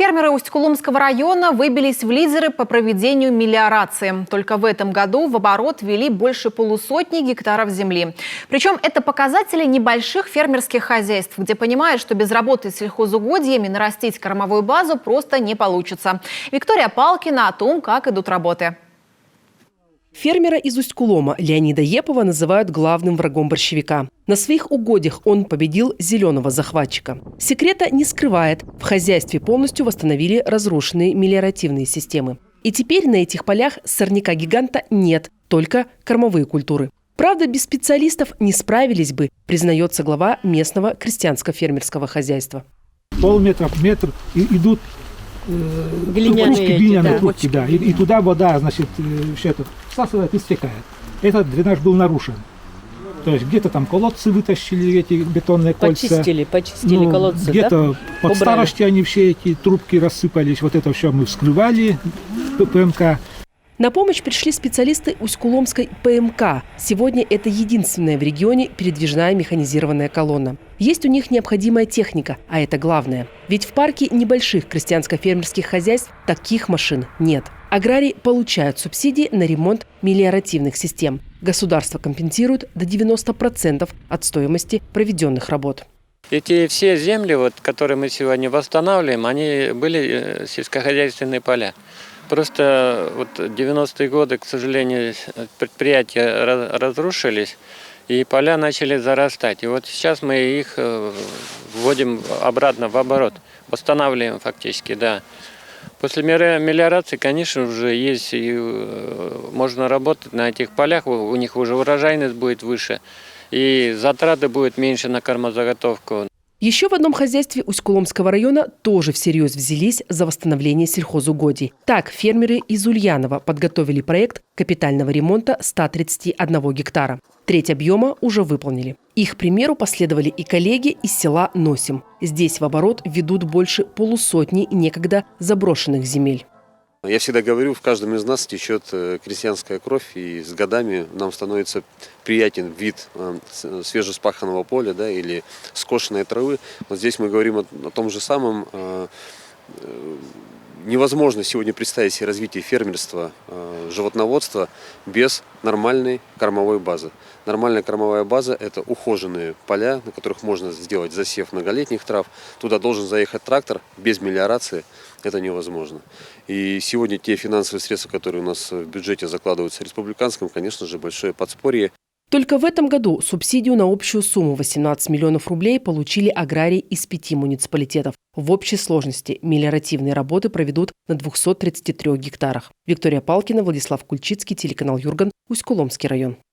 Фермеры Усть-Кулумского района выбились в лидеры по проведению мелиорации. Только в этом году в оборот ввели больше 150 гектаров земли. Причем это показатели небольших фермерских хозяйств, где понимают, что без работы с сельхозугодьями нарастить кормовую базу просто не получится. Виктория Палкина о том, как идут работы. Фермера из Усть-Кулома Леонида Епова называют главным врагом борщевика. На своих угодьях он победил зеленого захватчика. Секрета не скрывает. В хозяйстве полностью восстановили разрушенные мелиоративные системы. И теперь на этих полях сорняка-гиганта нет, только кормовые культуры. Правда, без специалистов не справились бы, признается глава местного крестьянско-фермерского хозяйства. Полметра, метр идут глиняные трубки, да. И туда вода, значит, все это всасывает и стекает. Этот дренаж был нарушен. То есть где-то там колодцы вытащили, эти бетонные кольца. Почистили колодцы, где-то под старости они все эти трубки рассыпались. Вот это все мы вскрывали, ПМК. На помощь пришли специалисты Усть-Куломской ПМК. Сегодня это единственная в регионе передвижная механизированная колонна. Есть у них необходимая техника, а это главное. Ведь в парке небольших крестьянско-фермерских хозяйств таких машин нет. Аграрии получают субсидии на ремонт мелиоративных систем. Государство компенсирует до 90% от стоимости проведенных работ. Эти все земли, которые мы сегодня восстанавливаем, они были сельскохозяйственные поля. Просто 90-е годы, к сожалению, предприятия разрушились, и поля начали зарастать. И вот сейчас мы их вводим обратно в оборот, восстанавливаем фактически, да. После мелиорации, конечно, уже есть, и можно работать на этих полях, у них уже урожайность будет выше, и затраты будут меньше на кормозаготовку. Еще в одном хозяйстве Усть-Куломского района тоже всерьез взялись за восстановление сельхозугодий. Так, фермеры из Ульянова подготовили проект капитального ремонта 131 гектара. Треть объема уже выполнили. Их примеру последовали и коллеги из села Носим. Здесь в оборот ведут больше 150 некогда заброшенных земель. Я всегда говорю, в каждом из нас течет крестьянская кровь, и с годами нам становится приятен вид свежеспаханного поля, да, или скошенной травы. Вот здесь мы говорим о том же самом. Невозможно сегодня представить себе развитие фермерства, животноводства без нормальной кормовой базы. Нормальная кормовая база – это ухоженные поля, на которых можно сделать засев многолетних трав. Туда должен заехать трактор, без мелиорации это невозможно. И сегодня те финансовые средства, которые у нас в бюджете закладываются республиканским, конечно же, большое подспорье. Только в этом году субсидию на общую сумму 18 миллионов рублей получили аграрии из 5 муниципалитетов. В общей сложности мелиоративные работы проведут на 233 гектарах. Виктория Палкина, Владислав Кульчицкий, телеканал Юрган, Усть-Куломский район.